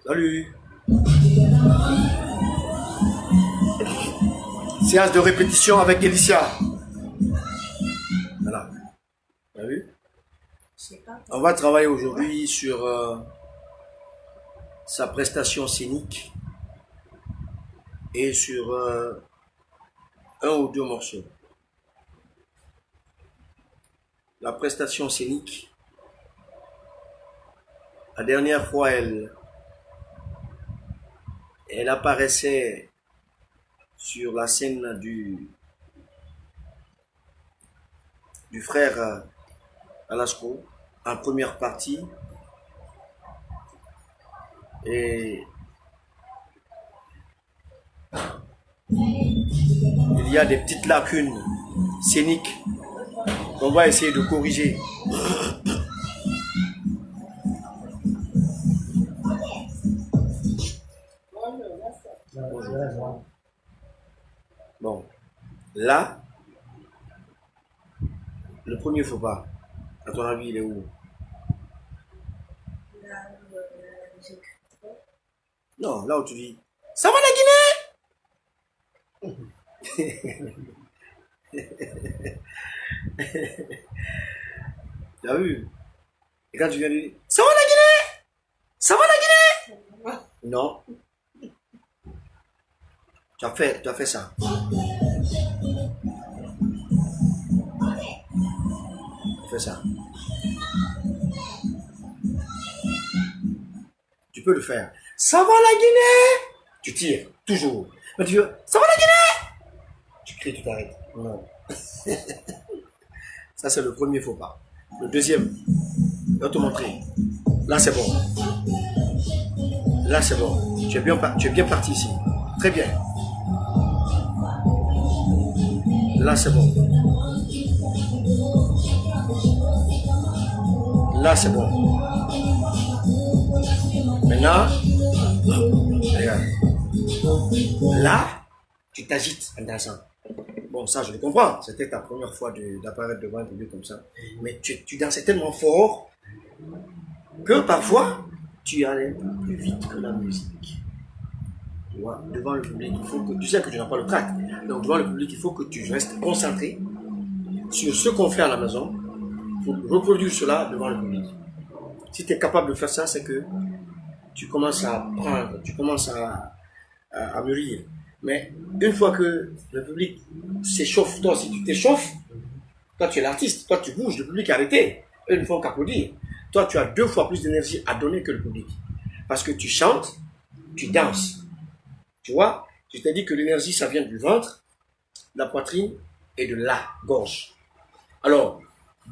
Salut. Séance de répétition avec Elicia. Voilà. Tu as vu? On va travailler aujourd'hui sur sa prestation scénique et sur un ou deux morceaux. La prestation scénique, la dernière fois, elle apparaissait sur la scène du frère Alasco en première partie, et il y a des petites lacunes scéniques qu'on va essayer de corriger. Bonjour. Bon, là, le premier faux pas, à ton avis, il est où? Là où j'écris trop. Non, là où tu dis « Ça va la Guinée ?» Tu as vu? Et quand tu viens de dire « Ça va la Guinée? Ça va la Guinée ?» Non. Tu as fait ça. Tu fais ça. Tu peux le faire. Ça va la Guinée? Tu tires, toujours. Mais tu veux, ça va la Guinée? Tu cries, tu t'arrêtes. Non. Ça, c'est le premier faux pas. Le deuxième, je vais te montrer. Là, c'est bon. Là, c'est bon. Tu es bien parti ici. Très bien. Là, c'est bon. Là, c'est bon. Maintenant, regarde. Là, tu t'agites en dansant. Bon, ça, je le comprends. C'était ta première fois d'apparaître devant un public comme ça. Mais tu dansais tellement fort que parfois, tu allais plus vite que la musique. Tu vois, devant le public, il faut que... Tu sais que tu n'as pas le trac. Donc, devant le public, il faut que tu restes concentré sur ce qu'on fait à la maison. Il faut reproduire cela devant le public. Si tu es capable de faire ça, c'est que tu commences à prendre, tu commences à mûrir. Mais une fois que le public s'échauffe, toi, si tu t'échauffes, toi, tu es l'artiste, toi, tu bouges, le public est arrêté. Eux ne font qu'applaudir. Toi, tu as 2 fois plus d'énergie à donner que le public. Parce que tu chantes, tu danses. Tu vois, je t'ai dit que l'énergie, ça vient du ventre, de la poitrine et de la gorge. Alors,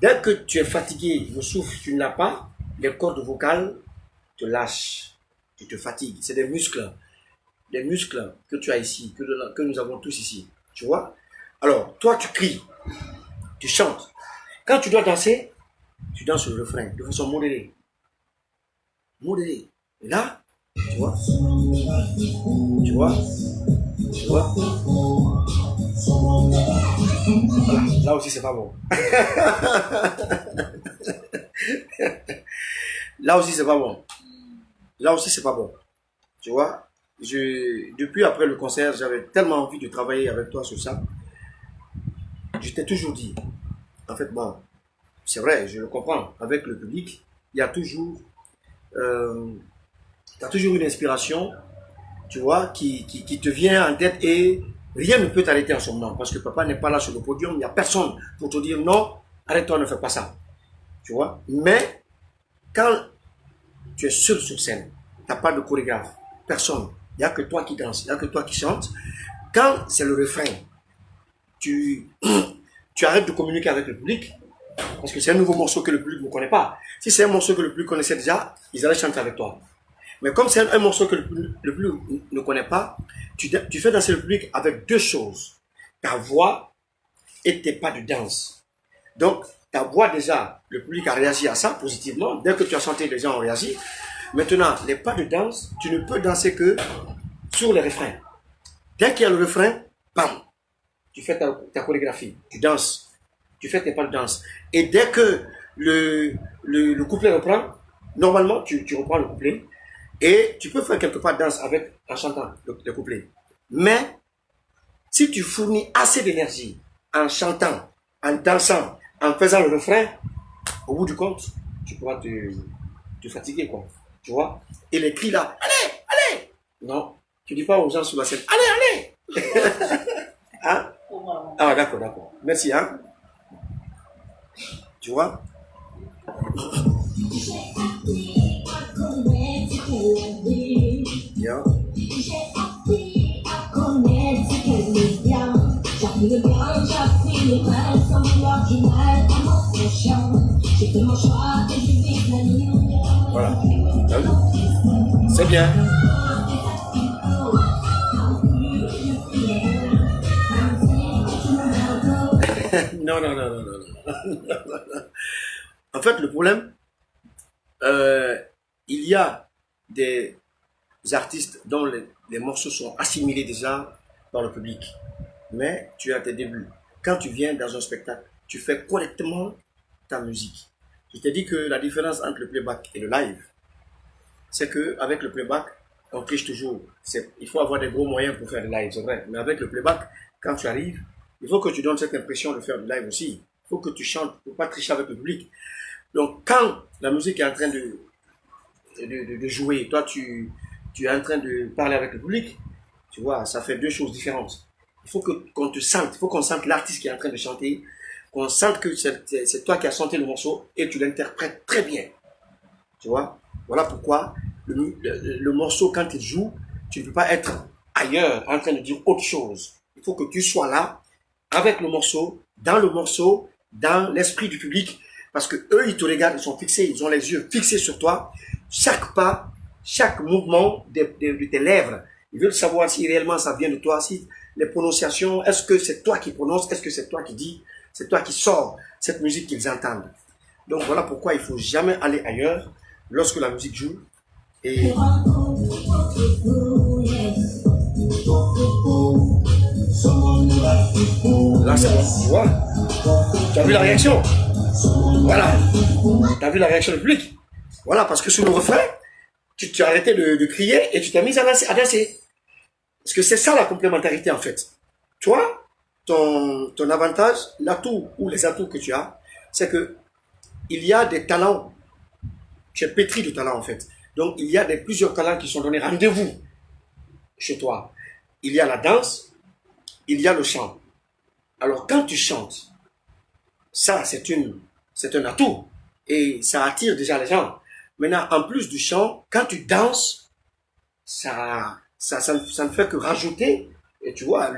dès que tu es fatigué, le souffle, tu ne l'as pas, les cordes vocales te lâchent, tu te fatigues. C'est des muscles que tu as ici, que nous avons tous ici. Tu vois? Alors, toi, tu cries, tu chantes. Quand tu dois danser, tu danses le refrain de façon modérée. Modérée. Et là, tu vois? Tu vois? Tu vois? Voilà. Là aussi, c'est pas bon. Là aussi, c'est pas bon. Là aussi, c'est pas bon. Tu vois? Depuis après le concert, j'avais tellement envie de travailler avec toi sur ça. Je t'ai toujours dit, en fait, bon, c'est vrai, je le comprends. Avec le public, il y a toujours, une inspiration, tu vois, qui te vient en tête et rien ne peut t'arrêter en ce moment. Parce que papa n'est pas là sur le podium, il n'y a personne pour te dire non, arrête-toi, ne fais pas ça. Tu vois? Mais quand tu es seul sur scène, tu n'as pas de chorégraphe, personne. Il n'y a que toi qui danse, il n'y a que toi qui chante. Quand c'est le refrain, tu arrêtes de communiquer avec le public, parce que c'est un nouveau morceau que le public ne connaît pas. Si c'est un morceau que le public connaissait déjà, ils allaient chanter avec toi. Mais comme c'est un morceau que le public ne connaît pas, tu fais danser le public avec 2 choses. Ta voix et tes pas de danse. Donc, ta voix déjà, le public a réagi à ça positivement. Dès que tu as chanté, les gens ont réagi. Maintenant, les pas de danse, tu ne peux danser que sur les refrains. Dès qu'il y a le refrain, bam, tu fais ta chorégraphie, tu danses, tu fais tes pas de danse. Et dès que le couplet reprend, normalement, tu reprends le couplet. Et tu peux faire quelque part danse avec, en chantant le couplet. Mais, si tu fournis assez d'énergie en chantant, en dansant, en faisant le refrain, au bout du compte, tu pourras te fatiguer, quoi. Tu vois? Et les cris là, allez, allez! Non, tu dis pas aux gens sur la scène, allez, allez! Hein? Ah, d'accord, d'accord. Merci, hein? Tu vois? Bien. Voilà. C'est bien. Non, non, non, non, non. En fait, le problème, il y a des artistes dont les morceaux sont assimilés déjà par le public. Mais tu as tes débuts. Quand tu viens dans un spectacle, tu fais correctement ta musique. Je t'ai dit que la différence entre le playback et le live, c'est qu'avec le playback, on triche toujours. Il faut avoir des gros moyens pour faire du live, c'est vrai. Mais avec le playback, quand tu arrives, il faut que tu donnes cette impression de faire du live aussi. Il faut que tu chantes, il ne faut pas tricher avec le public. Donc quand la musique est en train de jouer, toi tu es en train de parler avec le public, tu vois, ça fait deux choses différentes. Il faut qu'on te sente, il faut qu'on sente l'artiste qui est en train de chanter, qu'on sente que c'est toi qui as chanté le morceau et tu l'interprètes très bien. Tu vois, voilà pourquoi le morceau, quand il joue, tu ne peux pas être ailleurs en train de dire autre chose. Il faut que tu sois là, avec le morceau, dans l'esprit du public, parce que eux, ils te regardent, ils sont fixés, ils ont les yeux fixés sur toi. Chaque pas, chaque mouvement de tes lèvres, ils veulent savoir si réellement ça vient de toi, si les prononciations, est-ce que c'est toi qui prononces, est-ce que c'est toi qui dis, c'est toi qui sors cette musique qu'ils entendent. Donc voilà pourquoi il ne faut jamais aller ailleurs lorsque la musique joue. Et là, c'est bon, tu vois. Tu as vu la réaction? Voilà. Tu as vu la réaction du public? Voilà, parce que sur le refrain, tu as arrêté de crier et tu t'es mis à danser. Parce que c'est ça la complémentarité en fait. Toi, ton avantage, l'atout ou les atouts que tu as, c'est que il y a des talents. Tu es pétri de talents en fait. Donc il y a plusieurs talents qui sont donnés rendez-vous chez toi. Il y a la danse, il y a le chant. Alors quand tu chantes, ça c'est un atout et ça attire déjà les gens. Maintenant, en plus du chant, quand tu danses, ça ne fait que rajouter, et tu vois,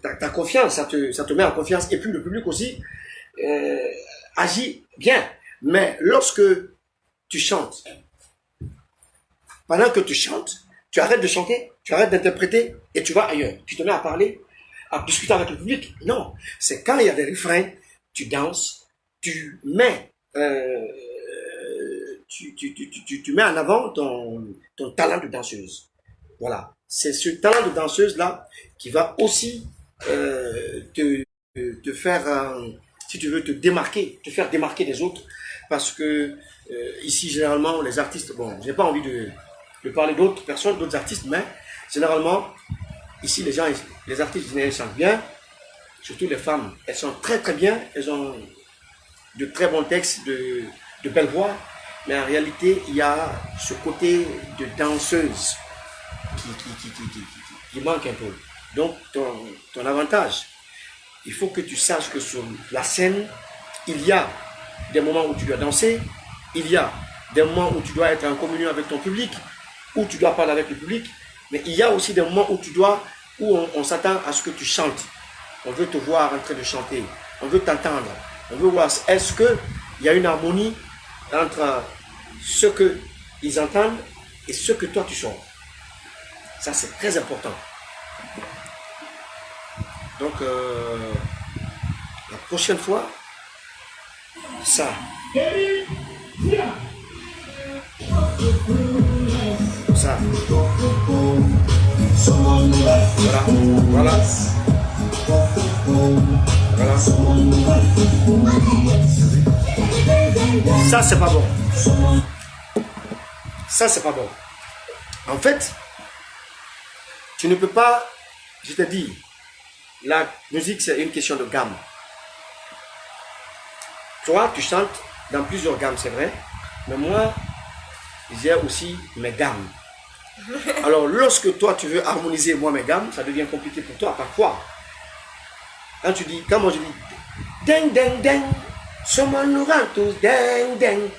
ta confiance, ça te met en confiance. Et puis le public aussi agit bien. Mais lorsque tu chantes, pendant que tu chantes, tu arrêtes de chanter, tu arrêtes d'interpréter et tu vas ailleurs. Tu te mets à parler, à discuter avec le public. Non, c'est quand il y a des refrains, tu danses, tu mets tu mets en avant ton talent de danseuse. Voilà. C'est ce talent de danseuse-là qui va aussi te faire, si tu veux, te faire démarquer des autres. Parce que ici, généralement, les artistes, bon, j'ai pas envie de parler d'autres personnes, d'autres artistes, mais généralement, ici, les artistes, ils chantent bien, surtout les femmes, elles sont très très bien, elles ont de très bons textes, de belles voix, mais en réalité, il y a ce côté de danseuse qui manque un peu. Donc, ton avantage, il faut que tu saches que sur la scène, il y a des moments où tu dois danser, il y a des moments où tu dois être en communion avec ton public, où tu dois parler avec le public, mais il y a aussi des moments où on s'attend à ce que tu chantes. On veut te voir en train de chanter, on veut t'entendre, on veut voir est-ce qu'il y a une harmonie entre ce qu'ils entendent et ce que toi tu sors. Ça c'est très important. Donc la prochaine fois, ça. Ça. Voilà. Voilà. Voilà. Ça c'est pas bon. Ça, c'est pas bon. En fait, tu ne peux pas, je te dis, la musique, c'est une question de gamme. Toi, tu chantes dans plusieurs gammes, c'est vrai, mais moi, j'ai aussi mes gammes. Alors, lorsque toi, tu veux harmoniser moi mes gammes, ça devient compliqué pour toi. Parfois, quand moi je dis ding ding ding, sommes nous tous ding ding.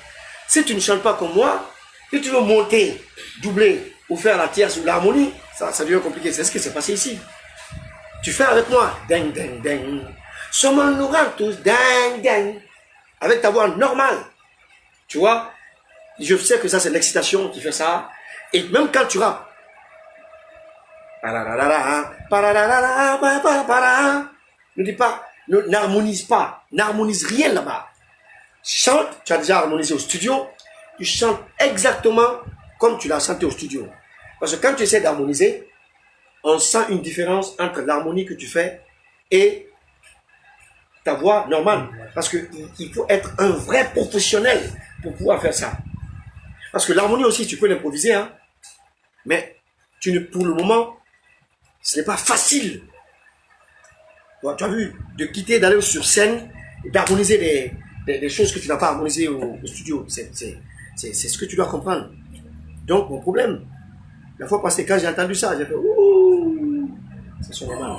Si tu ne chantes pas comme moi, si tu veux monter, doubler ou faire la tierce ou l'harmonie, ça devient compliqué. C'est ce qui s'est passé ici. Tu fais avec moi ding ding ding, sommes nous tous ding ding, avec ta voix normale. Tu vois, je sais que ça c'est l'excitation qui fait ça. Et même quand tu rappes, ne dis pas, n'harmonise pas, n'harmonise rien là-bas. Chante, tu as déjà harmonisé au studio, tu chantes exactement comme tu l'as chanté au studio. Parce que quand tu essaies d'harmoniser, on sent une différence entre l'harmonie que tu fais et ta voix normale. Parce qu'il faut être un vrai professionnel pour pouvoir faire ça. Parce que l'harmonie aussi, tu peux l'improviser, hein. Mais pour le moment, ce n'est pas facile. Bon, tu as vu, de quitter, d'aller sur scène, d'harmoniser des choses que tu n'as pas harmonisées au studio. C'est ce que tu dois comprendre. Donc, mon problème, la fois passée, quand j'ai entendu ça, j'ai fait ouh, c'est son normal.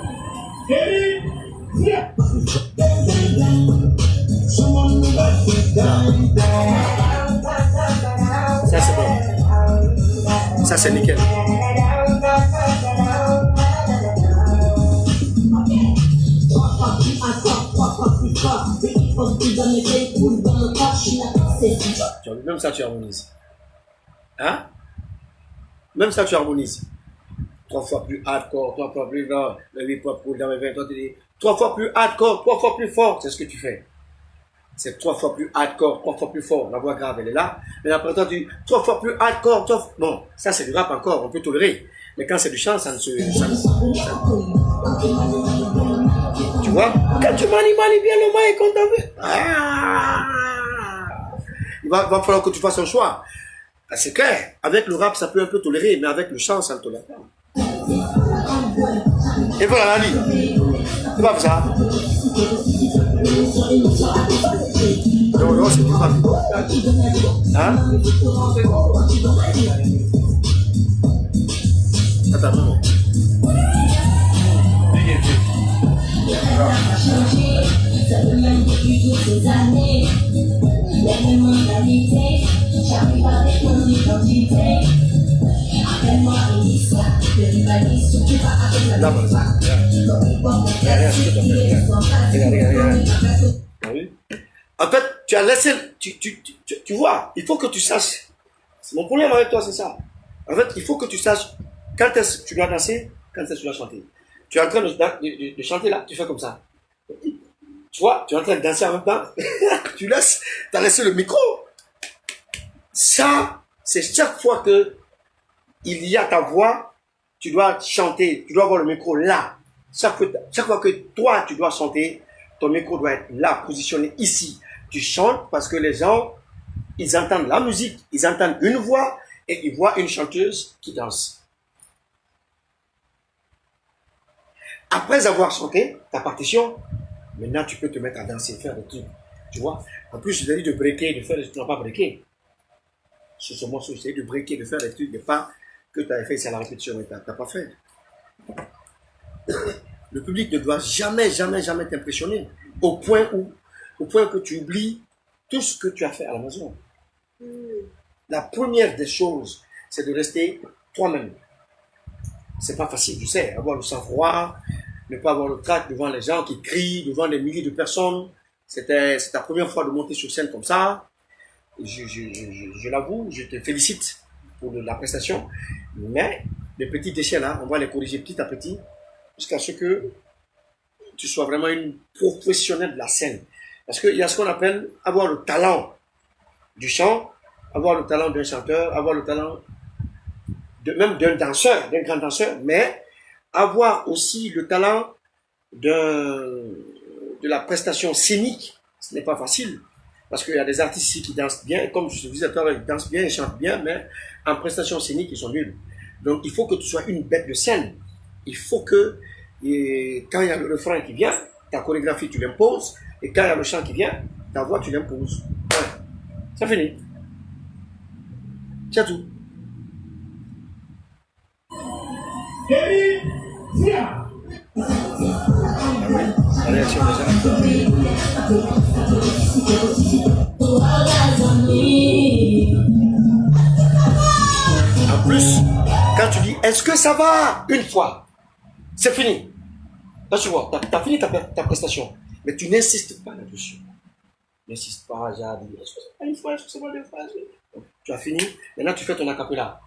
Ça, c'est bon. Ça, c'est nickel. Même ça, tu harmonises. Hein? Même ça, tu harmonises. 3 fois plus hardcore, 3 fois plus grand, le hip-hop dans mes 20 ans, 3 fois plus hardcore, 3 fois plus fort. C'est ce que tu fais. C'est 3 fois plus hardcore, 3 fois plus fort. La voix grave, elle est là. Mais après, tu dis 3 fois plus hardcore, 3 fois... Bon, ça, c'est du rap encore, on peut tolérer. Mais quand c'est du chant, ça ne se... Tu vois? Quand tu manipules bien le mic, on t'a vu. Il va falloir que tu fasses un choix. C'est clair. Avec le rap, ça peut un peu tolérer, mais avec le chant, ça ne tolère pas. Et voilà, Nani. C'est pas ça. Non, non, c'est du rap. Hein? Attends, non. En fait, tu as laissé, tu vois, il faut que tu saches. C'est mon problème avec toi, c'est ça. En fait, il faut que tu saches quand est-ce que tu dois danser, quand est-ce que tu dois chanter. Tu es en train de chanter là, tu fais comme ça. Tu vois, tu es en train de danser en même temps. Tu as laissé le micro. Ça, c'est chaque fois que il y a ta voix, tu dois chanter, tu dois avoir le micro là. Chaque fois que toi, tu dois chanter, ton micro doit être là, positionné ici. Tu chantes parce que les gens, ils entendent la musique, ils entendent une voix et ils voient une chanteuse qui danse. Après avoir chanté ta partition, maintenant tu peux te mettre à danser, faire des trucs. Tu vois? En plus, je t'ai dit de breaker, de faire des trucs. Tu n'as pas breaké. Sur ce morceau, je t'ai dit de breaker, de faire des trucs, de pas que tu avais fait, c'est la répétition, mais tu n'as pas fait. Le public ne doit jamais, jamais, jamais t'impressionner au point que tu oublies tout ce que tu as fait à la maison. La première des choses, c'est de rester toi-même. C'est pas facile, je sais, avoir le sang-froid, ne pas avoir le trac devant les gens qui crient, devant des milliers de personnes. C'est ta première fois de monter sur scène comme ça. Je l'avoue, je te félicite pour la prestation. Mais les petits déchets là, on va les corriger petit à petit jusqu'à ce que tu sois vraiment une professionnelle de la scène. Parce qu'il y a ce qu'on appelle avoir le talent du chant, avoir le talent d'un chanteur, avoir le talent même d'un danseur, d'un grand danseur, mais avoir aussi le talent de la prestation scénique, ce n'est pas facile. Parce qu'il y a des artistes ici qui dansent bien, et comme je te disais tout à l'heure, ils dansent bien, ils chantent bien, mais en prestation scénique, ils sont nuls. Donc il faut que tu sois une bête de scène. Il faut que, et quand il y a le refrain qui vient, ta chorégraphie, tu l'imposes, et quand il y a le chant qui vient, ta voix, tu l'imposes. Ouais. C'est fini. C'est tout. Ah oui, la réaction En plus, quand tu dis est-ce que ça va une fois, c'est fini. Là, tu vois, tu as fini ta prestation. Mais tu n'insistes pas là-dessus. N'insiste pas, j'ai dit est-ce que ça va une fois, est-ce que ça va deux fois. Tu as fini. Maintenant, tu fais ton acapella.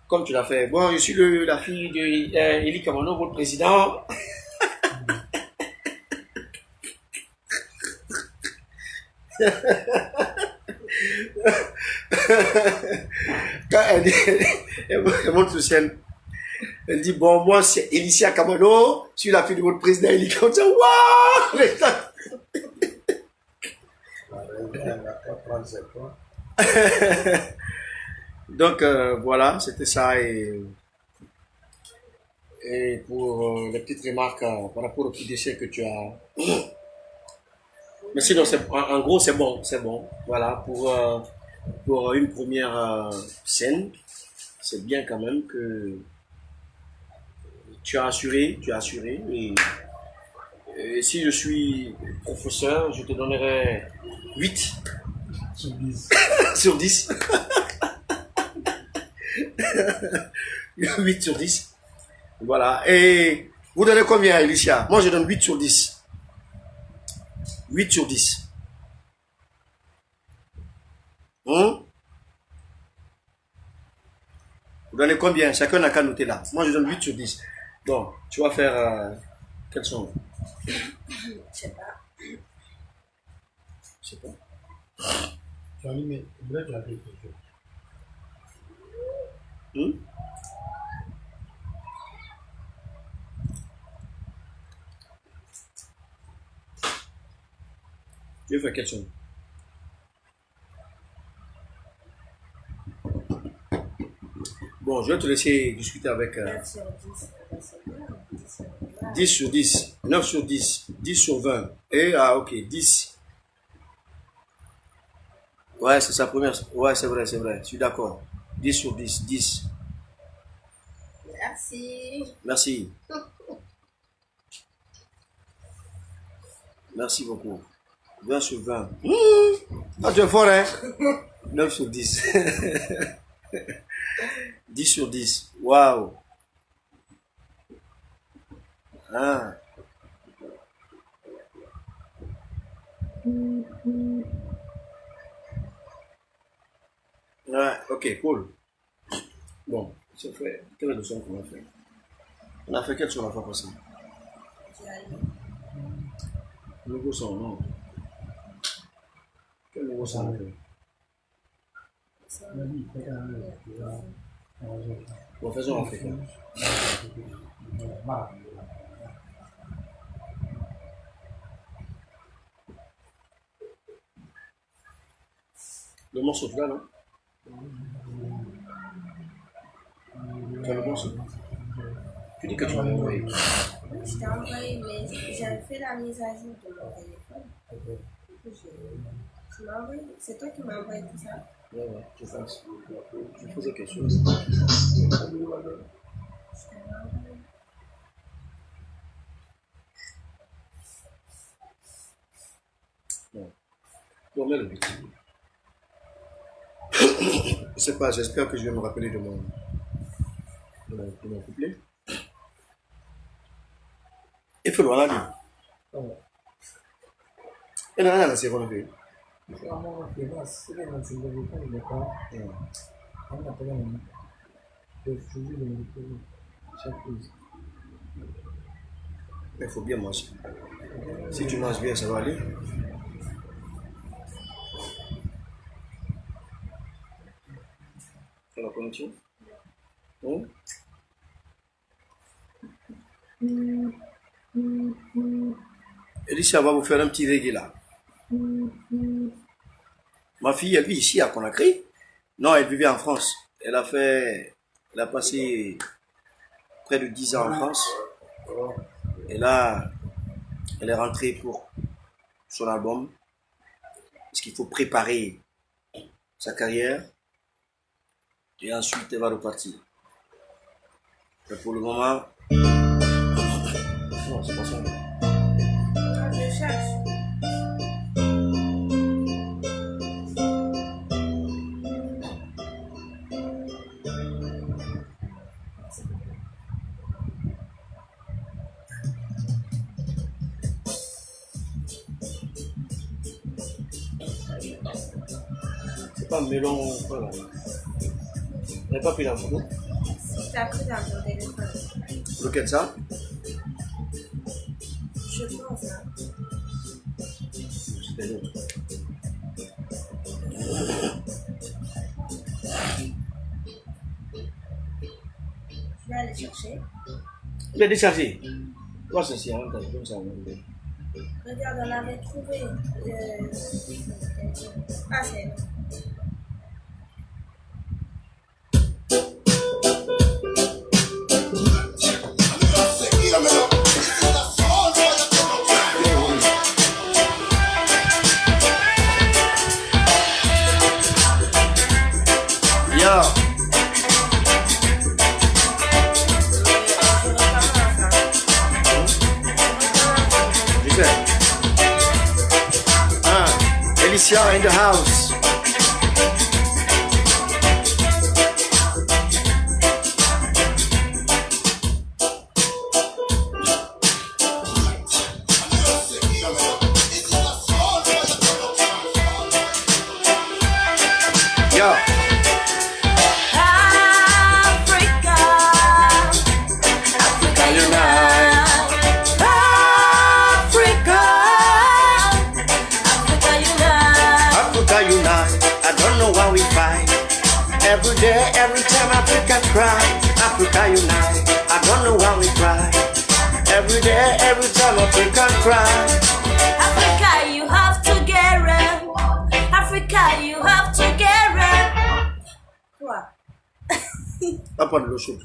Comme tu l'as fait. Bon, je suis la fille d'Eli Kamano, votre président. Quand elle monte sur scène, elle dit bon, moi c'est Elicia Kamano, je suis la fille de votre président Eli Kamano. Waouh! Donc voilà, c'était ça. Et pour les petites remarques par rapport au petit déchet que tu as. Mais sinon, en gros, c'est bon, c'est bon. Voilà, pour une première scène, c'est bien quand même que tu as assuré, et si je suis professeur, je te donnerai 8 sur 10. sur 10. 8 sur 10. Voilà. Et vous donnez combien, Alicia? Moi, je donne 8 sur 10. 8 sur 10. Vous donnez combien? Chacun n'a qu'à noter là. Moi, je donne 8 sur 10. Donc, tu vas faire quels sont? Je sais pas. Je sais pas. Tu as allumé. Là, tu as fait quelque chose. Tu veux faire quels sont? Bon, je vais te laisser discuter avec 9 sur 10, c'est bien. 10 sur 10, 9 sur 10, 10 sur 20. Et ok, 10. Ouais, c'est sa première. Ouais, c'est vrai, je suis d'accord. 10 sur 10, 10. Merci. Merci. Merci beaucoup. 20 sur 20. Ah, tu es fort, hein? 9 sur 10. 10 sur 10. Waouh. Ah. Ouais, ok, cool. Bon, c'est fait. Quelle est le son qu'on a fait? On a fait quel son la fois passée? Nouveau son, non? Quel nouveau son on a fait? Bon, faisons en fait. Le morceau, tu l'as, non? Tu as le morceau? Tu dis que tu m'as envoyé. Je t'ai envoyé, mais j'avais fait la mise à jour de mon téléphone. Tu m'as envoyé. C'est toi qui m'as envoyé tout ça. Ouais, je pense. Je faisais quelque chose. Non. Bon, mets le but. Je sais pas, j'espère que je vais me rappeler de mon couplet. Et fais-le à la ligne. Et là, c'est relevé. Mais il faut bien manger. Si tu manges bien, ça va aller. Fais la connexion. Alicia va vous faire un petit reggae là. Ma fille, elle vit ici à Conakry. Non, elle vivait en France. Elle a passé près de 10 ans en France. Et là, elle est rentrée pour son album. Parce qu'il faut préparer sa carrière. Et ensuite, elle va repartir. Mais pour le moment... Non, c'est pas ça. Je cherche. C'est pas un melon, quoi là. On n'a pas pris la photo. Tu as pris dans ton téléphone. Lequel ça? Je pense, hein. C'était l'autre. Je vais aller chercher. Il a déchargé. Quoi c'est si, hein, comme ça. Regarde, on avait trouvé. Ah, c'est bon. Yo. Je sais. Alicia in the house. Yo. Africa, Africa unite. Africa, Africa unite. Africa unite. I don't know why we fight. Every day, every time Africa cry. Africa unite. I don't know why we cry. Every day, every time Africa cry. Africa, you have to get it. Africa, you have to get it. Quoi? Pas prendre l'eau chaude.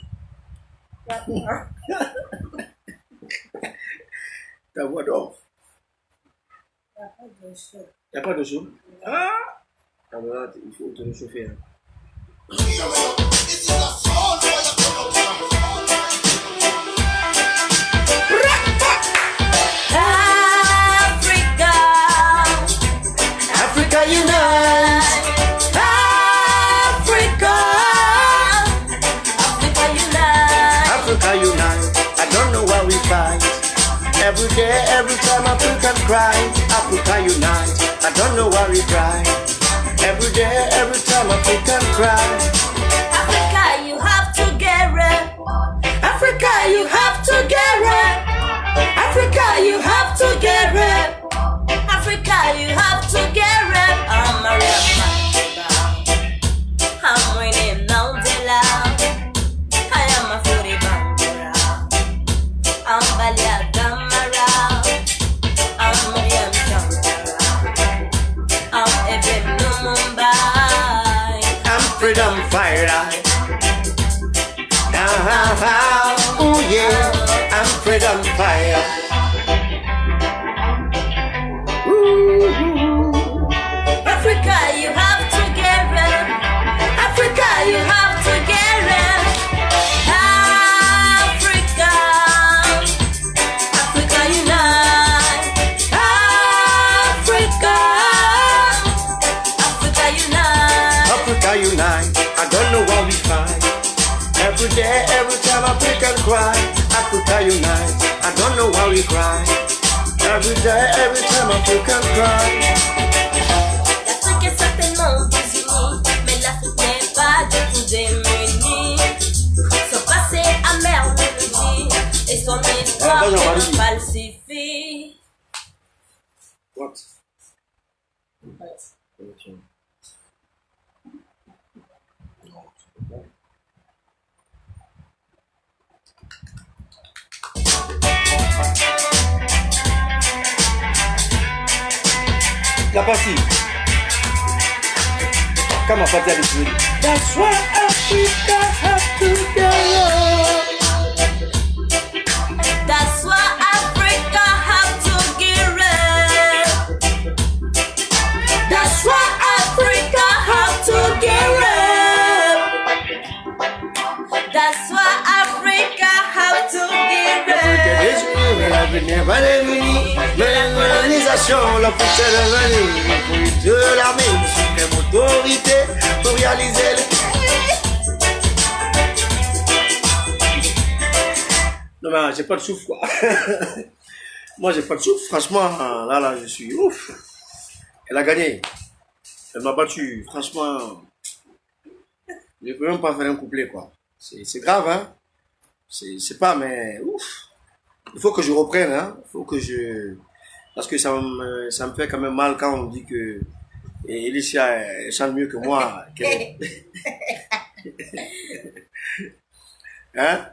Ta voix d'or. Il n'y a pas de chaude. Ah, voilà, il faut te réchauffer. Hein. Africa, Africa unite. Africa, Africa unite. Africa unite. I don't know why we fight. Every day, every time Africa cry. Africa unite. I don't know why we cry. Every day, every time Africa cry. Africa, you have to get it. Africa, you have to get it. Africa, you have to get it. Africa, you have to get it. I'm a real man. I'm winning Mandela. I am a foodie bandera. I'm Balia Damara. I'm Miriam Damara. I'm Eben Mumbai. I'm freedom fighter. Oh yeah, I'm freedom fire. Africa, you have to get it. Africa, you have to get it. Africa, Africa unite. Africa, Africa unite. Africa unite. I don't know why we fight. Every day, every time Africa cry. Africa unite. I don't know why we cry. Every day, every time Africa cry. L'Afrique est certainement désunie, mais l'Afrique n'est pas du tout démunie. Son passé amer nous le dit, et son histoire non, nous vas-y. falsifie. What? La partie. Come on, party avec lui. That's why Africa have to get up. That's why Africa have to get up. That's why Africa have to get up. That's why Africa have to get La colonisation, la putain de l'année, de l'armée, suprême autorité pour réaliser le... Non mais j'ai pas de souffle quoi. Moi j'ai pas de souffle, franchement, là je suis ouf. Elle a gagné. Elle m'a battu, franchement. Je peux même pas faire un couplet quoi. C'est grave hein. C'est pas mais ouf. Il faut que je reprenne hein. Il faut que je... Parce que ça me fait quand même mal quand on dit que Elicia elle chante mieux que moi. Hein?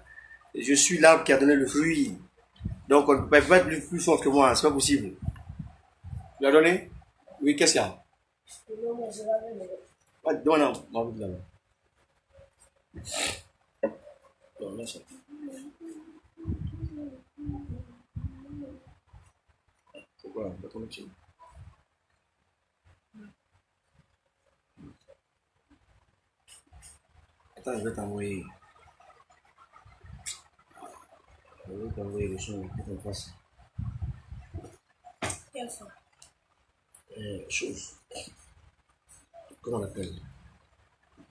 Je suis l'arbre qui a donné le fruit. Donc on ne peut pas être plus fort que moi, c'est pas possible. Tu l'as donné? Oui, qu'est-ce qu'il y a? Non, non, non, non. Non, là, ça. C'est quoi la connexion? Attends, je vais t'envoyer. Je vais t'envoyer le son pour qu'on fasse. Quel son? Chose. Comment on appelle?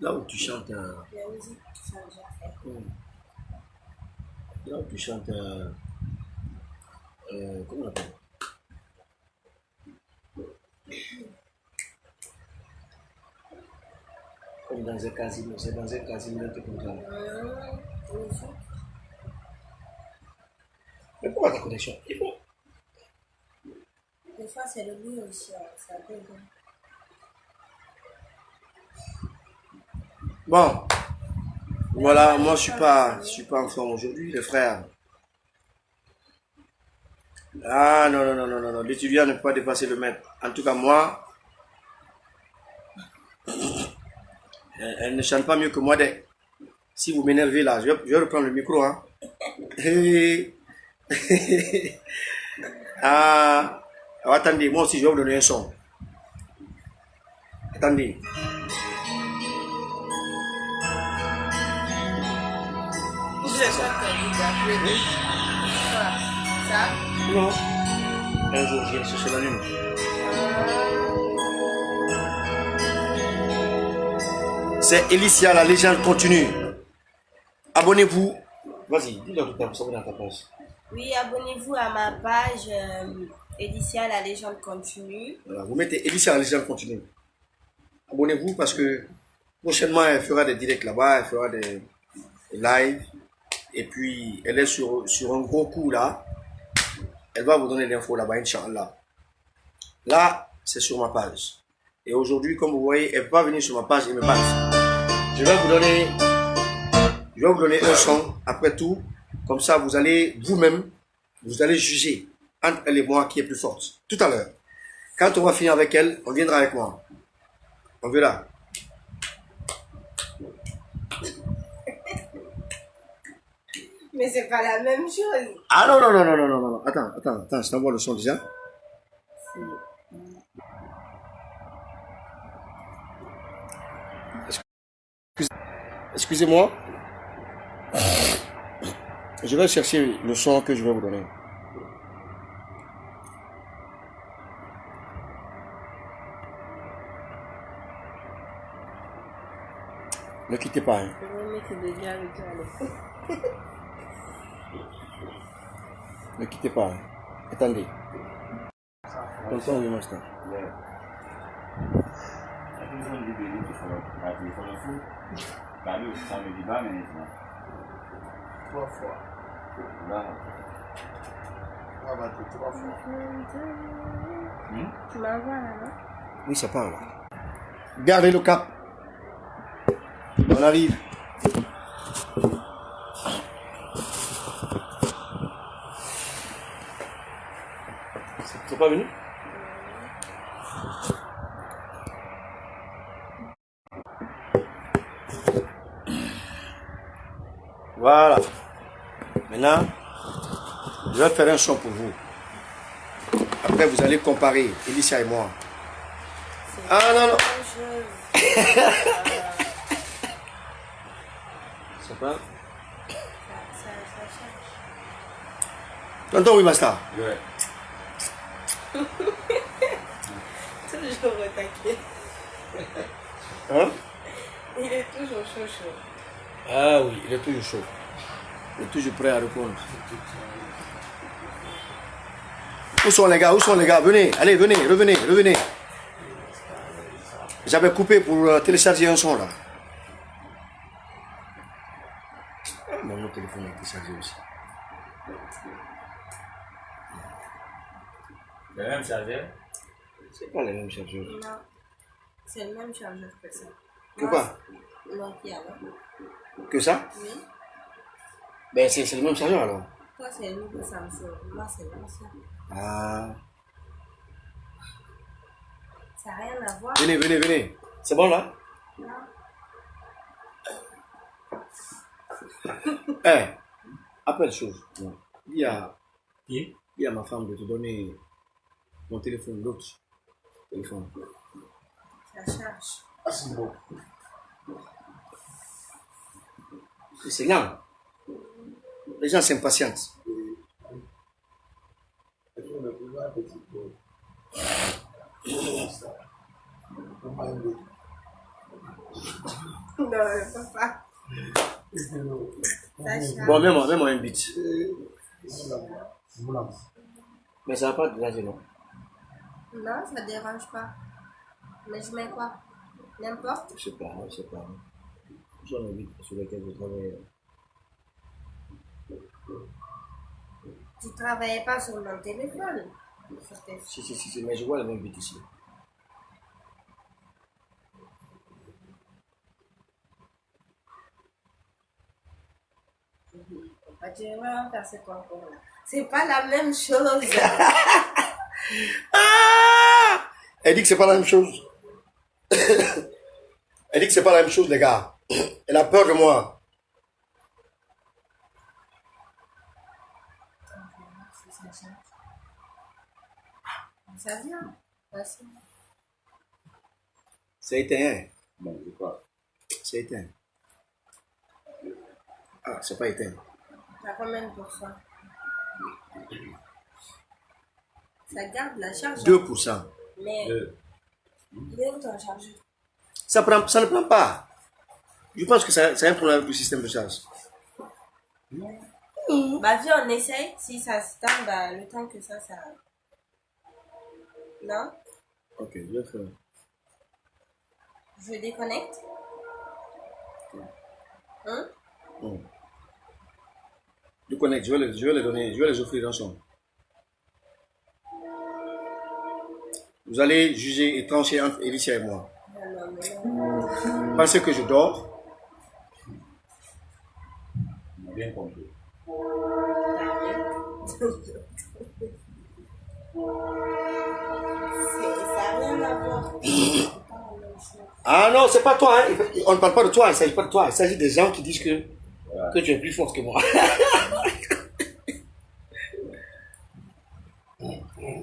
Là où tu chantes. La musique, ça a déjà fait. Là où tu chantes. Comment on appelle? Comme dans un casino, c'est dans un casino que tu comprends. Mais pourquoi ta connexion? Des fois, c'est le bruit aussi, ça peut être... Bon, voilà, moi je suis pas en forme aujourd'hui, les frères. Ah non, non, non, non, non, non, l'étudiant ne peut pas dépasser le maître. En tout cas, moi, elle ne chante pas mieux que moi. Si vous m'énervez là, je vais reprendre le micro. Hein. Ah, alors, attendez, moi aussi je vais vous donner un son. Attendez. Ça? Non. Un jour, j'ai cherché la lune. C'est Elicia, la légende continue. Abonnez-vous. Vas-y, dis-leur tout à l'heure, ça va dans ta page. Oui, abonnez-vous à ma page Elicia, la légende continue. Voilà, vous mettez Elicia, la légende continue. Abonnez-vous parce que prochainement, elle fera des directs là-bas, elle fera des lives. Et puis, elle est sur un gros coup là. Elle va vous donner l'info là-bas, Inch'Allah. Là, c'est sur ma page. Et aujourd'hui, comme vous voyez, elle va venir sur ma page et me battre. Je vais vous donner un son après tout. Comme ça, vous allez vous-même, vous allez juger entre elle et moi qui est plus forte. Tout à l'heure. Quand on va finir avec elle, on viendra avec moi. On verra. Mais c'est pas la même chose. Ah non, non, non, non, non, non, non. Attends, je t'envoie le son déjà. Excusez-moi. Je vais chercher le son que je vais vous donner. Ne quittez pas. Hein. Ne quittez pas. Hein. Attendez. Tonton, oui, master. Trois fois. Tu m'envoies là, non? Oui, ça parle. Gardez le cap. On arrive. C'est pas venu? Voilà. Maintenant, je vais faire un son pour vous. Après, vous allez comparer Elicia et moi. Ah non, non. C'est pas. Tonton, oui, Basta. Ouais. Toujours au taquet. Hein? Il est toujours chaud. Ah oui, il est toujours chaud. Il est toujours prêt à répondre. Où sont les gars? Où sont les gars? Venez, allez, venez, revenez. J'avais coupé pour télécharger un son là. Mon autre téléphone est téléchargé aussi. Le même chargeur? C'est pas les mêmes chargeurs. Non, c'est le même chargeur que ça. Que quoi? Nokia, non? Que ça? Oui. Ben c'est le même chargeur alors. Toi, c'est le nouveau Samsung. Moi, c'est l'ancien. Ah. Ça n'a rien à voir. Venez. C'est bon là? Non. Eh, appelle chose. Dis Qui? à ma femme de te donner mon téléphone, l'autre téléphone. Ça charge. Ah, c'est bon. C'est lent. Les gens s'impatientent. Non, papa. Ça charge. Bon, mets-moi un beat. Mais ça va pas te déranger, non? Non, ça ne dérange pas. Mais je mets quoi? N'importe. Je sais pas. J'en ai un beat sur lequel je travaille. Tu ne travaillais pas sur mon téléphone. Si, mais je vois le même beat ici. Tu vas faire ce concours là. C'est pas la même chose. Ah! Elle dit que c'est pas la même chose. Elle dit que c'est pas la même chose, les gars. Elle a peur de moi. Ça vient. Facile. C'est éteint. Bon, c'est quoi? C'est éteint. Ah, c'est pas éteint. T'as combien de pourcents? Ça garde la charge. 2%. Mais il est où ton chargeur? Ça ne prend pas. Je pense que c'est un problème avec le système de charge. Bah viens, on essaye. Si ça se tend, bah, le temps que ça... Non? Ok, je vais faire. Je déconnecte. Hein? Je connecte, je vais les donner, je vais les offrir un son. Vous allez juger et trancher entre Elicia et moi. Non. Pensez que je dors. On a bien compris. Ça n'a rien à voir. Ah non, c'est pas toi, hein. On ne parle pas de toi, il ne s'agit pas de toi. Il s'agit des gens qui disent que tu es plus forte que moi.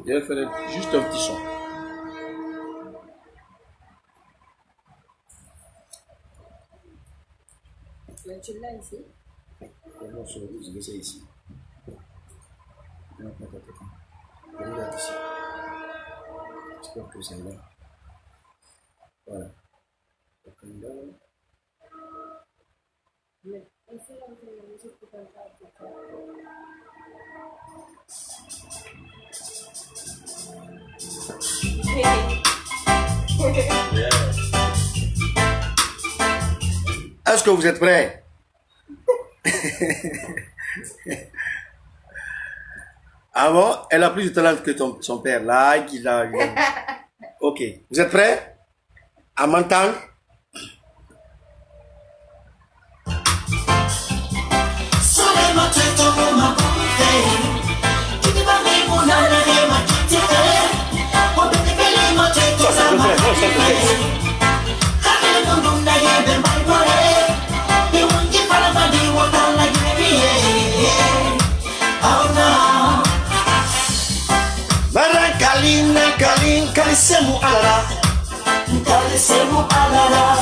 Je vais faire juste un petit son. Mais tu l'as ici. Je vais essayer ici. Je regarde ici. J'espère que ça ira. Voilà. Mais on fait un peu la musique pour qu'on parle. Est-ce que vous êtes prêts? Ah bon? Elle a plus de talent que son père. Là, Ok. Vous êtes prêts à m'entendre? Kalisemu alala. Kalisemu alala.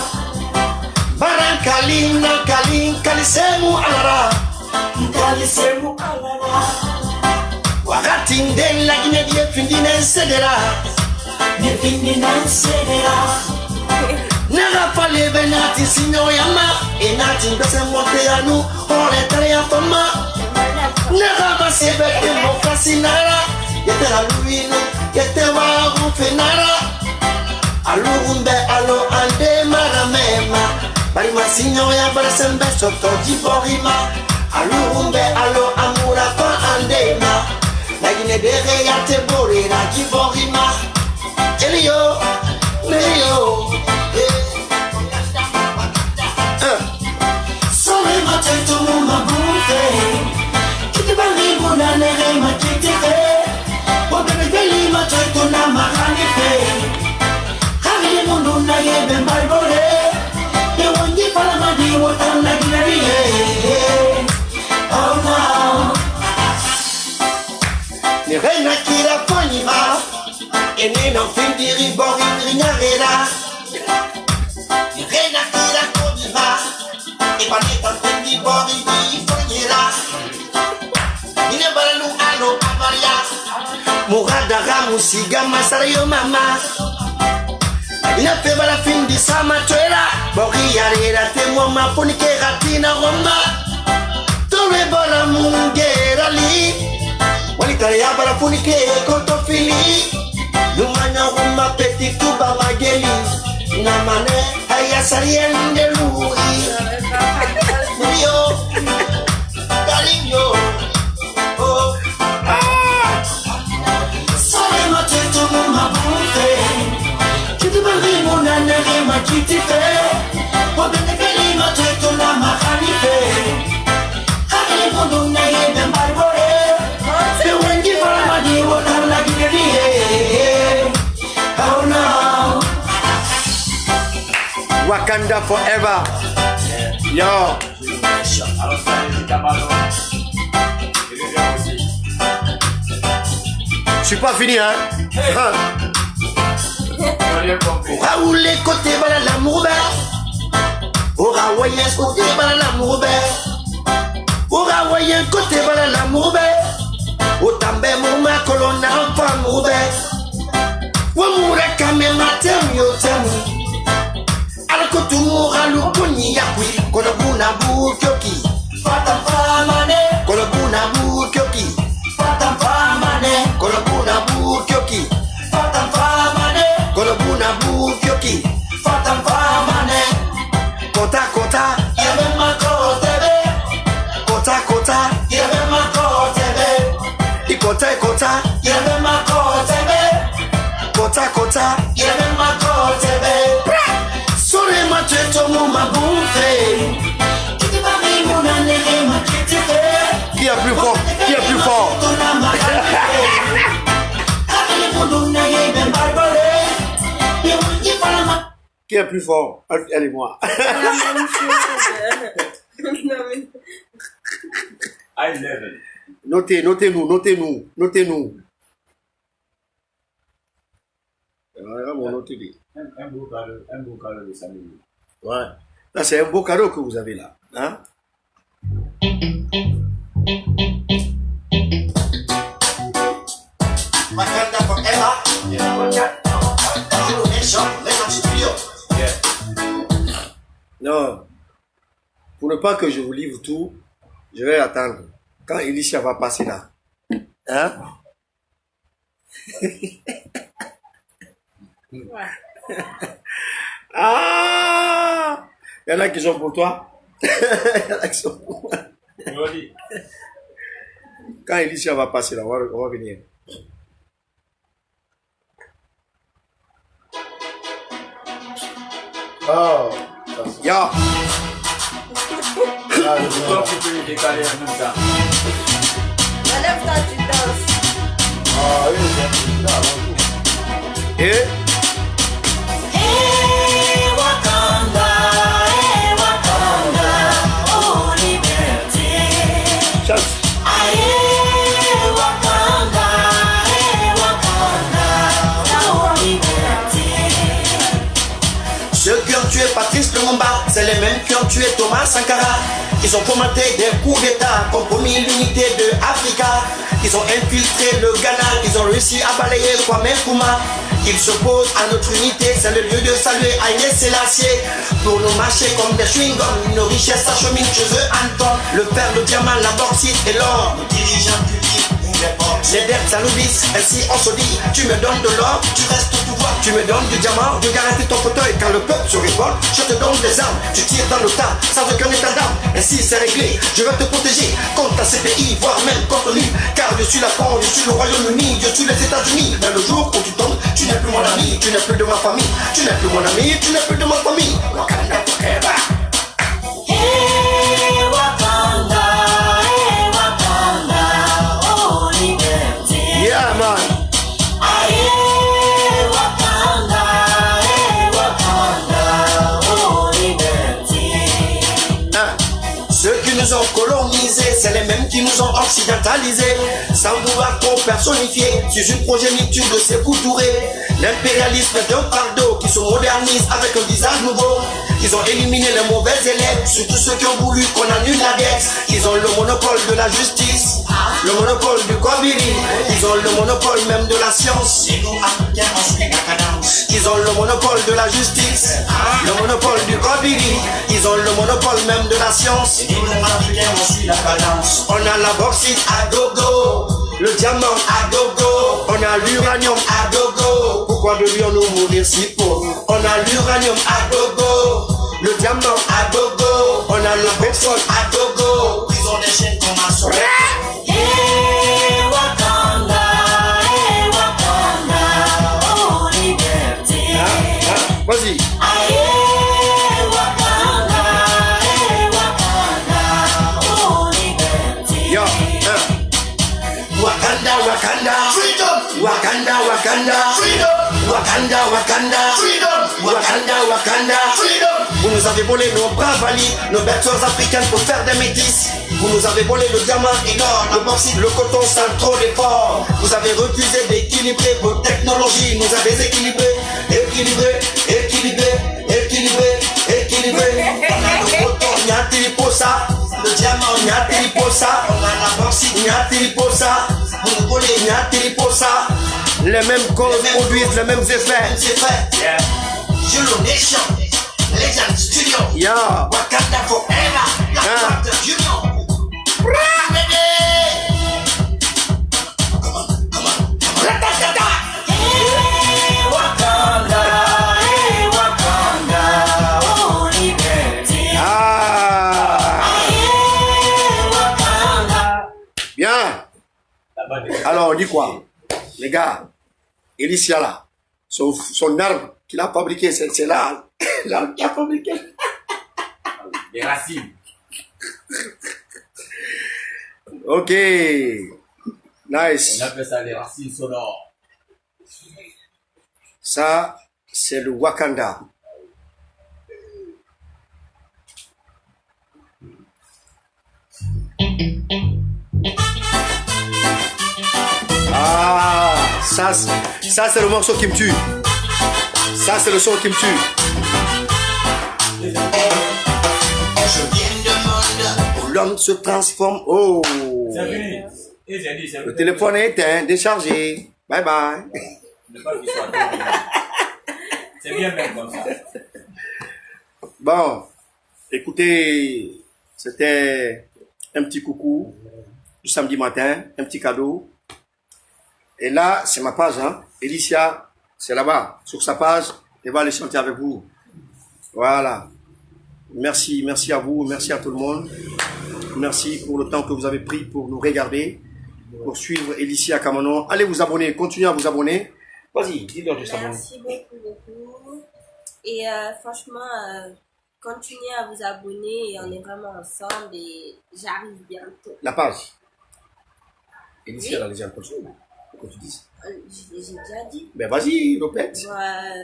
Kalisemu alala. Kalisemu alala. Wakati ndela gine die findine sedera. Ne findina sedera. Nega fale benati sinyo yama. Enati mbese monte anu. Ole tare ya fama. Nega basebe demokrasi nara. Yete la luino. Yete wa rufenara. Alurumbe alo ande maramema. Bari masinyo ya barasembe soto jiborima. Alurumbe alo amura pa andema. Nagine dere ya te borera jiborima. Elio, Melio. Sore mateto muma bufe. Kiti bangi muna nere matete fe. Wabebe beli mateto na mahani fe. Kari mundu na yebe mbalbore. Ye wangi pala madi wotan na ginariye. Oh no. Ni reina kira ponima. Ene no findiri bori rinyarela. Ni reina kira ponima. Epaneta findi bori di fonyera. Ine balalu alo avaria. Murada ramusiga masario mama. Ina feba la findi sama tuera. Bori yarera temwa maponike ratina roma. Tore bala mungera li. Walita ya bala funike kontofili. Lumanya ruma peti kuba mageli. Namane haya sariende luri. Rio, Galinho. Oh, Sore mateto muma bufe. Kiti bangi muna nere matete fe. Wabebe beli mateto na mahani fe. Kari mundu na yebe mbalbore. Ye wangi pala madi wotan na ginariye. Oh no. Wakanda forever. Yo. Alors ça, les Cameroun. Et les gens aussi. Je suis pas fini, hein. Hein. On a bien compris. Raoul côté bala l'amour bert. Ora wayen côté bala l'amour bert. Ora wayen côté bala l'amour bert. Otambe mouma kolona fa amour bert. Wamura kame matem yo temu. Alkotumura lukuni yakwi. Kono buna bu kyoki. Fatam famane. Kono buna bu kyoki. Fatam famane. Kono buna bu kyoki. Fatam famane. Kono buna bu kyoki. Fatam famane. Kota kota. Yebe makotebe. Kota kota. Yebe makotebe. Ikota ikota. Yebe makotebe. Kota kota. Yebe makotebe. Sore mateto muma bouffe. Kiti bangi muna nere matete fe. Qui est plus fort? Qui est plus fort? Qui est plus fort? Elle et moi. High level. Notez-nous. Notez-les. Un beau cadeau de samedi. Ouais. Là, c'est un beau cadeau que vous avez là. Hein? Wakanda forever. Non. Pour ne pas que je vous livre tout, je vais attendre. Quand Elisha va passer là. Hein? Ah! Il y en a qui sont pour toi. Il y en a qui sont pour moi. Joli. Quand Elisha va passer là, on va venir. Oh, Ya! Pourquoi tu peux les décaler en même temps? Lève-toi, tu danses. ah oui, c'est là, avant tout. Et Wakanda, oh liberté. chante. Wakanda, Wakanda. Thomas Sankara. Ils ont commenté des coups d'état, compromis l'unité de Africa. Ils ont infiltré le Ghana, ils ont réussi à balayer Kwame Nkrumah. Ils s'opposent à notre unité, c'est le lieu de saluer Haïlé Sélassié. Pour nous marcher comme des chewing-gums, nos richesses s'acheminent chez eux Anton. Le fer, le diamant, la bauxite et l'or. Nos dirigeants publics nous les portent. Les dettes s'alourdissent, ainsi on se dit, tu me donnes de l'or, tu restes au pouvoir. Tu me donnes du diamant, je garantis ton fauteuil. Quand le peuple se révolte, je te donne des armes. Tu tires dans le tas, sans aucun état d'âme. Ainsi c'est réglé, je vais te protéger contre ces pays, voire même contre lui. Car je suis la France, je suis le Royaume-Uni, je suis les États-Unis. Mais le jour où tu tombes, tu n'es plus mon ami, tu n'es plus de ma famille. Tu n'es plus mon ami, tu n'es plus de ma famille. Wakanda forever. Hey Wakanda, oh liberté. Yeah man. Hey Wakanda, oh liberté. Hein. Ceux qui nous ont colonisés, c'est les mêmes qui nous ont occidentalisés. Sans vouloir trop personnifier, sur une progéniture de Sékou Touré. L'impérialisme est un fardeau qui se modernise avec un visage nouveau. Ils ont éliminé les mauvais élèves, surtout ceux qui ont voulu qu'on annule la dette. Ils ont le monopole de la justice, le monopole du Kobiri. Ils ont le monopole même de la science. Et nous, Africains, on suit la cadence. Ils ont le monopole de la justice, le monopole du Kobiri. Ils ont le monopole même de la science. Et nous, Africains, on suit la cadence. On a la bauxite à gogo, le diamant à gogo, on a l'uranium à gogo. Pourquoi devions-nous mourir si pauvres? On a l'uranium à gogo, le diamant à gogo, on a le pétrole à gogo. Ils ont des chaînes comme un soleil. Hey Wakanda, oh liberté. Vas-y. Hey Wakanda, oh liberté. Yo, Wakanda, Wakanda, freedom. Wakanda, Wakanda, freedom. Wakanda, Wakanda, freedom. Wakanda, Wakanda, freedom. Vous nous avez volé nos bras valides, nos bêtes africaines pour faire des métis. Vous nous avez volé le diamant et l'or, le bauxite, le coton sans trop d'efforts. Vous avez refusé d'équilibrer vos technologies, nous avez équilibré, équilibré, équilibré, équilibré, équilibré. On a le coton, Nyatiliposa, le diamant, Nyatiliposa. On a la bauxite, Nyatiliposa. Vous nous volez, Nyatiliposa. Les mêmes causes produisent les mêmes effets. Yeah. Jolo Nation, Legend Studio. Yeah. Wakanda forever. Black Panther Junior. Hey Wakanda, oh liberté. Ah. Hey Wakanda. Bien. Alors, on dit quoi? Les gars, Elicia là, son arme qu'il a fabriqué, c'est là. L'arme qu'il a fabriqué. Les racines. Ok. Nice. On appelle ça les racines sonores. Ça, c'est le Wakanda. Ah, ça c'est le morceau qui me tue. Ça, c'est le son qui me tue. Je viens de monde où l'homme se transforme. Oh. C'est fini. Et j'ai dit, c'est Le téléphone est éteint, déchargé. Bye bye. Ne pas qu'il soit trop. C'est bien même comme ça. Bon, écoutez, c'était un petit coucou du samedi matin, un petit cadeau. Et là, c'est ma page, hein. Elicia, c'est là-bas, sur sa page. Elle va aller chanter avec vous. Voilà. Merci, merci à vous, merci à tout le monde. Merci pour le temps que vous avez pris pour nous regarder, pour suivre Elicia Kamano. Allez vous abonner, continuez à vous abonner. Vas-y, dis-leur de s'abonner. Merci beaucoup. Et franchement, continuez à vous abonner et on est vraiment ensemble et j'arrive bientôt. La page. Elicia, elle a déjà continué. Pourquoi tu dis? J'ai déjà dit. Ben vas-y, répète. Il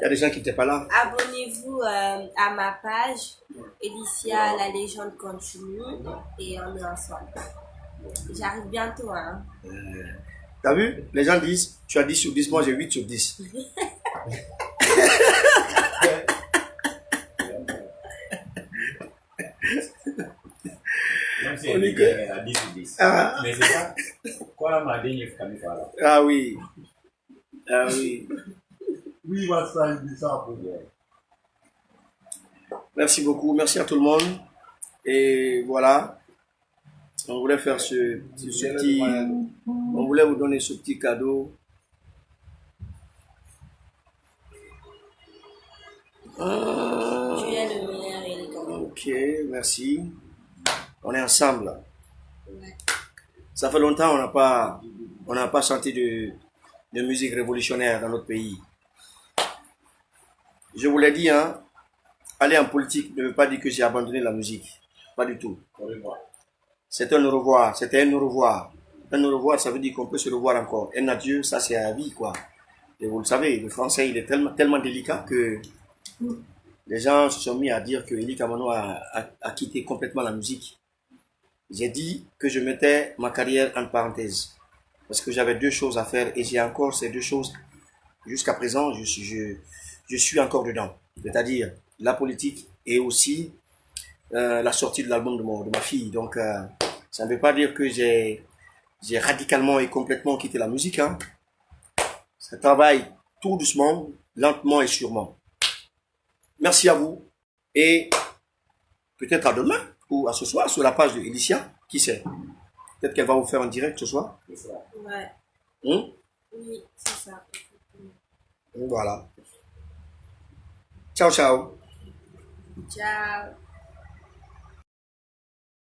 y a des gens qui n'étaient pas là. Abonnez-vous à ma page, Elicia, la légende continue, et on est ensemble. J'arrive bientôt, hein. T'as vu? Les gens disent, tu as 10 sur 10, moi j'ai 8 sur 10. On dit que... à 10 sur 10. Ah, Mais c'est ça. Quoi, ma dernière famille, voilà. ah oui. Ah oui. Oui, ma ça, il dit ça pour moi. Merci beaucoup. Merci à tout le monde. Et voilà. On voulait faire ce petit... On voulait vous donner ce petit cadeau. Ah, Tu es le meilleur et le grand. ok, merci. On est ensemble. Là. Ouais. Ça fait longtemps on n'a pas chanté de musique révolutionnaire dans notre pays. Je vous l'ai dit, hein, aller en politique ne veut pas dire que j'ai abandonné la musique. Pas du tout. Au revoir. C'est un au revoir. C'était un au revoir. Un au revoir, ça veut dire qu'on peut se revoir encore. Un adieu, ça c'est à vie, quoi. Et vous le savez, le français, il est tellement délicat que les gens se sont mis à dire que Elie Kamano a quitté complètement la musique. J'ai dit que je mettais ma carrière en parenthèse. Parce que j'avais deux choses à faire et j'ai encore ces deux choses. Jusqu'à présent, je suis encore dedans. C'est-à-dire la politique et aussi la sortie de l'album de ma fille. Donc, ça ne veut pas dire que j'ai radicalement et complètement quitté la musique. Hein. Ça travaille tout doucement, lentement et sûrement. Merci à vous et peut-être à demain ou à ce soir sur la page de Elicia. Qui sait? Peut-être qu'elle va vous faire un direct ce soir. C'est ça. Ouais. Hum? Oui, c'est ça. Voilà. Ciao, ciao. Ciao.